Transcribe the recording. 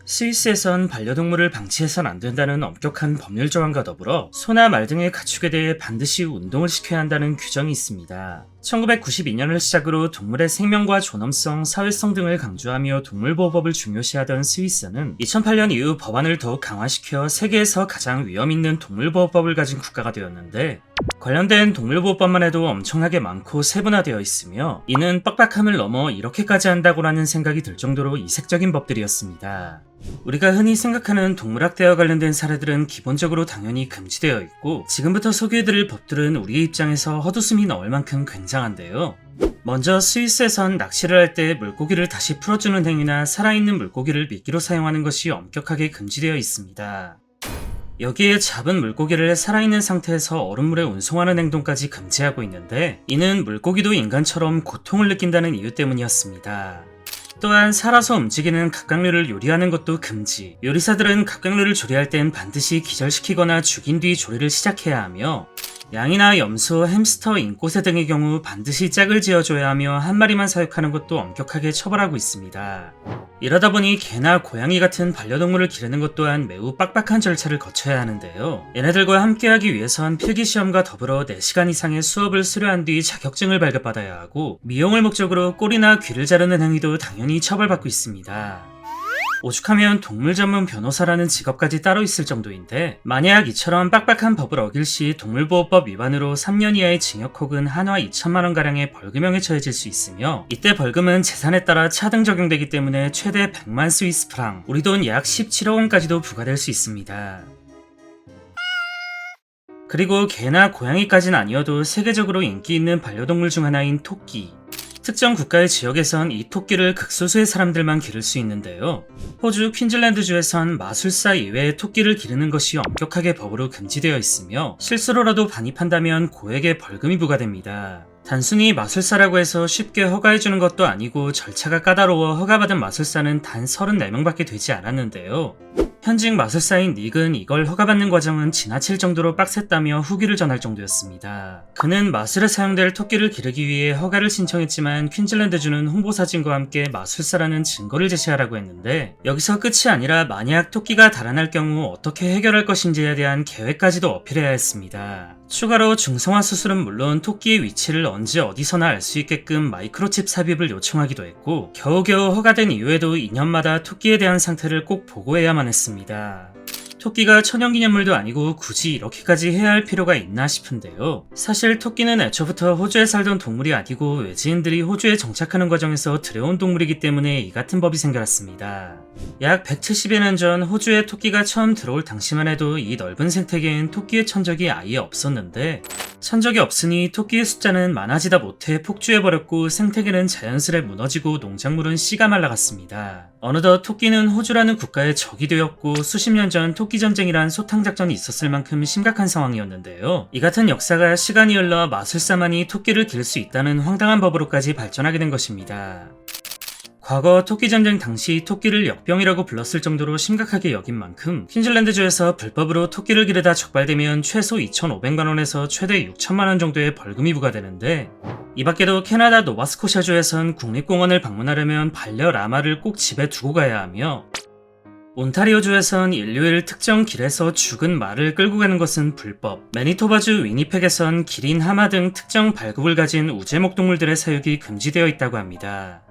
스위스에선 반려동물을 방치해선 안 된다는 엄격한 법률 조항과 더불어 소나 말 등의 가축에 대해 반드시 운동을 시켜야 한다는 규정이 있습니다. 1992년을 시작으로 동물의 생명과 존엄성, 사회성 등을 강조하며 동물보호법을 중요시하던 스위스는 2008년 이후 법안을 더욱 강화시켜 세계에서 가장 위험 있는 동물보호법을 가진 국가가 되었는데, 관련된 동물보호법만 해도 엄청나게 많고 세분화되어 있으며 이는 빡빡함을 넘어 이렇게까지 한다고라는 생각이 들 정도로 이색적인 법들이었습니다. 우리가 흔히 생각하는 동물학대와 관련된 사례들은 기본적으로 당연히 금지되어 있고, 지금부터 소개해드릴 법들은 우리의 입장에서 헛웃음이 나올 만큼 굉장한데요. 먼저 스위스에선 낚시를 할 때 물고기를 다시 풀어주는 행위나 살아있는 물고기를 미끼로 사용하는 것이 엄격하게 금지되어 있습니다. 여기에 잡은 물고기를 살아있는 상태에서 얼음물에 운송하는 행동까지 금지하고 있는데, 이는 물고기도 인간처럼 고통을 느낀다는 이유 때문이었습니다. 또한 살아서 움직이는 갑각류를 요리하는 것도 금지. 요리사들은 갑각류를 조리할 땐 반드시 기절시키거나 죽인 뒤 조리를 시작해야 하며, 양이나 염소, 햄스터, 잉꼬새 등의 경우 반드시 짝을 지어줘야 하며 한 마리만 사육하는 것도 엄격하게 처벌하고 있습니다. 이러다 보니 개나 고양이 같은 반려동물을 기르는 것 또한 매우 빡빡한 절차를 거쳐야 하는데요. 얘네들과 함께하기 위해선 필기시험과 더불어 4시간 이상의 수업을 수료한 뒤 자격증을 발급받아야 하고, 미용을 목적으로 꼬리나 귀를 자르는 행위도 당연히 처벌받고 있습니다. 오죽하면 동물 전문 변호사라는 직업까지 따로 있을 정도인데, 만약 이처럼 빡빡한 법을 어길 시 동물보호법 위반으로 3년 이하의 징역 혹은 한화 2천만원가량의 벌금형에 처해질 수 있으며, 이때 벌금은 재산에 따라 차등 적용되기 때문에 최대 100만 스위스 프랑, 우리 돈 약 17억 원까지도 부과될 수 있습니다. 그리고 개나 고양이까지는 아니어도 세계적으로 인기 있는 반려동물 중 하나인 토끼. 특정 국가의 지역에선 이 토끼를 극소수의 사람들만 기를 수 있는데요. 호주 퀸즐랜드주에선 마술사 이외의 토끼를 기르는 것이 엄격하게 법으로 금지되어 있으며, 실수로라도 반입한다면 고액의 벌금이 부과됩니다. 단순히 마술사라고 해서 쉽게 허가해주는 것도 아니고 절차가 까다로워 허가받은 마술사는 단 34명밖에 되지 않았는데요. 현직 마술사인 닉은 이걸 허가받는 과정은 지나칠 정도로 빡셌다며 후기를 전할 정도였습니다. 그는 마술에 사용될 토끼를 기르기 위해 허가를 신청했지만 퀸즐랜드주는 홍보사진과 함께 마술사라는 증거를 제시하라고 했는데, 여기서 끝이 아니라 만약 토끼가 달아날 경우 어떻게 해결할 것인지에 대한 계획까지도 어필해야 했습니다. 추가로 중성화 수술은 물론 토끼의 위치를 언제 어디서나 알 수 있게끔 마이크로칩 삽입을 요청하기도 했고, 겨우겨우 허가된 이후에도 2년마다 토끼에 대한 상태를 꼭 보고해야만 했습니다. 토끼가 천연기념물도 아니고 굳이 이렇게까지 해야 할 필요가 있나 싶은데요. 사실 토끼는 애초부터 호주에 살던 동물이 아니고 외지인들이 호주에 정착하는 과정에서 들여온 동물이기 때문에 이 같은 법이 생겨났습니다. 약 170여 년 전 호주에 토끼가 처음 들어올 당시만 해도 이 넓은 생태계엔 토끼의 천적이 아예 없었는데, 천적이 없으니 토끼의 숫자는 많아지다 못해 폭주해버렸고 생태계는 자연스레 무너지고 농작물은 씨가 말라갔습니다. 어느덧 토끼는 호주라는 국가의 적이 되었고, 수십 년 전 토끼 전쟁이란 소탕작전이 있었을 만큼 심각한 상황이었는데요. 이 같은 역사가 시간이 흘러 마술사만이 토끼를 기를 수 있다는 황당한 법으로까지 발전하게 된 것입니다. 과거 토끼 전쟁 당시 토끼를 역병이라고 불렀을 정도로 심각하게 여긴 만큼 퀸즐랜드주에서 불법으로 토끼를 기르다 적발되면 최소 2,500만원에서 최대 6천만원 정도의 벌금이 부과되는데, 이 밖에도 캐나다 노바스코샤주에선 국립공원을 방문하려면 반려 라마를 꼭 집에 두고 가야 하며, 온타리오주에선 인류일 특정 길에서 죽은 말을 끌고 가는 것은 불법, 매니토바주 위니펙에선 기린, 하마 등 특정 발굽을 가진 우제목 동물들의 사육이 금지되어 있다고 합니다.